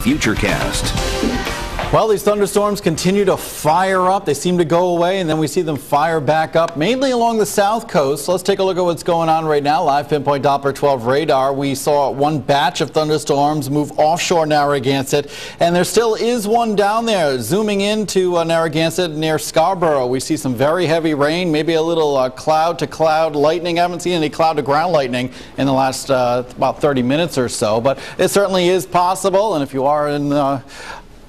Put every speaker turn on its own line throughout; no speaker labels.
Futurecast.
Well, these thunderstorms continue to fire up. They seem to go away, and then we see them fire back up, mainly along the south coast. So let's take a look at what's going on right now. Live Pinpoint Doppler 12 radar. We saw one batch of thunderstorms move offshore Narragansett, and there still is one down there. Zooming into Narragansett near Scarborough, we see some very heavy rain, maybe a little cloud-to-cloud lightning. I haven't seen any cloud-to-ground lightning in the last about 30 minutes or so, but it certainly is possible, and if you are in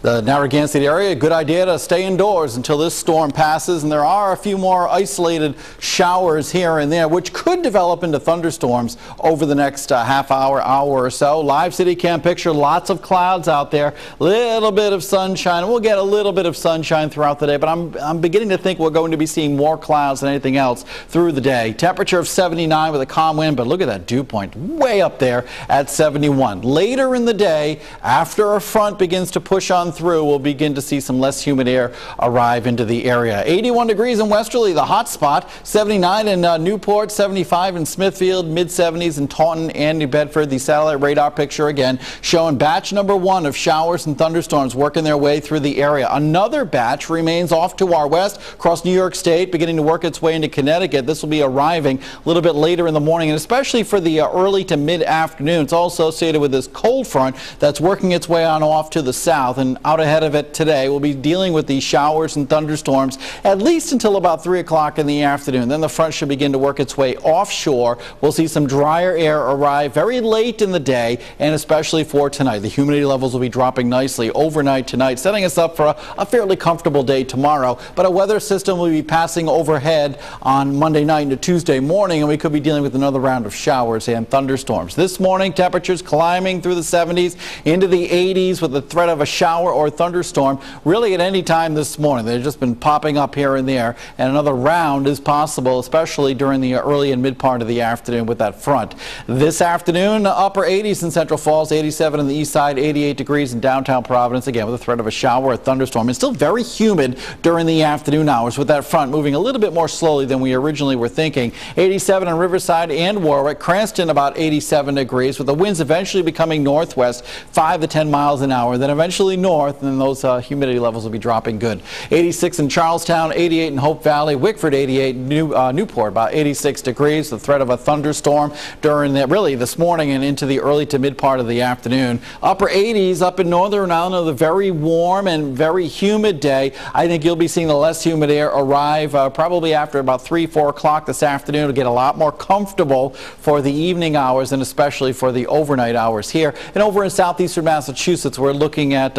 the Narragansett area, a good idea to stay indoors until this storm passes, and there are a few more isolated showers here and there which could develop into thunderstorms over the next half hour or so. Live city cam picture, lots of clouds out there, little bit of sunshine. We'll get a little bit of sunshine throughout the day, but I'm beginning to think we're going to be seeing more clouds than anything else through the day. Temperature of 79 with a calm wind, but look at that dew point way up there at 71. Later in the day, after a front begins to push on through, we'll begin to see some less humid air arrive into the area. 81 degrees in Westerly, the hot spot. 79 in Newport, 75 in Smithfield, mid-70s in Taunton and New Bedford. The satellite radar picture again showing batch number 1 of showers and thunderstorms working their way through the area. Another batch remains off to our west across New York State, beginning to work its way into Connecticut. This will be arriving a little bit later in the morning, and especially for the early to mid-afternoon. It's all associated with this cold front that's working its way on off to the south, and out ahead of it today, we'll be dealing with these showers and thunderstorms at least until about 3 o'clock in the afternoon. Then the front should begin to work its way offshore. We'll see some drier air arrive very late in the day, and especially for tonight. The humidity levels will be dropping nicely overnight tonight, setting us up for a fairly comfortable day tomorrow. But a weather system will be passing overhead on Monday night into Tuesday morning, and we could be dealing with another round of showers and thunderstorms. This morning, temperatures climbing through the 70s into the 80s with the threat of a shower or thunderstorm really at any time this morning. They've just been popping up here and there, and another round is possible, especially during the early and mid part of the afternoon with that front. This afternoon, upper 80s in Central Falls, 87 on the east side, 88 degrees in downtown Providence, again with the threat of a shower or thunderstorm. It's still very humid during the afternoon hours with that front moving a little bit more slowly than we originally were thinking. 87 on Riverside and Warwick. Cranston about 87 degrees with the winds eventually becoming northwest 5 to 10 miles an hour, then eventually north, and those humidity levels will be dropping good. 86 in Charlestown, 88 in Hope Valley, Wickford 88, Newport about 86 degrees. The threat of a thunderstorm during really this morning and into the early to mid part of the afternoon. Upper 80s up in Northern Ireland with a very warm and very humid day. I think you'll be seeing the less humid air arrive probably after about 3-4 o'clock this afternoon. It'll get a lot more comfortable for the evening hours and especially for the overnight hours here. And over in southeastern Massachusetts, we're looking at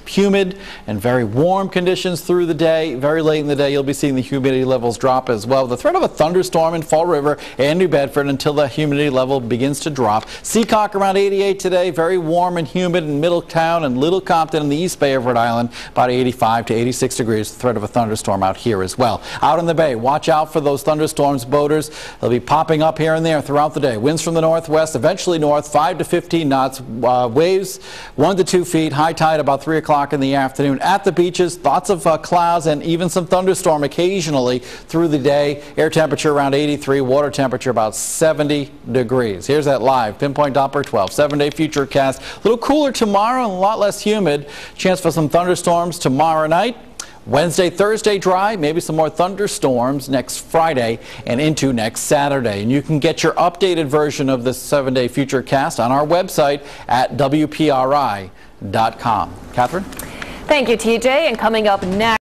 humid and very warm conditions through the day. Very late in the day, you'll be seeing the humidity levels drop as well. The threat of a thunderstorm in Fall River and New Bedford until the humidity level begins to drop. Seacock around 88 today, very warm and humid in Middletown and Little Compton in the East Bay of Rhode Island, about 85 to 86 degrees. The threat of a thunderstorm out here as well. Out in the bay, watch out for those thunderstorms, boaters. They'll be popping up here and there throughout the day. Winds from the northwest, eventually north, 5 to 15 knots. Waves 1 to 2 feet. High tide about 3 o'clock in the afternoon. At the beaches, lots of clouds and even some thunderstorm occasionally through the day. Air temperature around 83, water temperature about 70 degrees. Here's that live Pinpoint Doppler 12 7-day Futurecast. A little cooler tomorrow and a lot less humid. Chance for some thunderstorms tomorrow night. Wednesday, Thursday dry, maybe some more thunderstorms next Friday and into next Saturday. And you can get your updated version of this 7-day Futurecast on our website at WPRI.com. Catherine?
Thank you, TJ. And coming up next.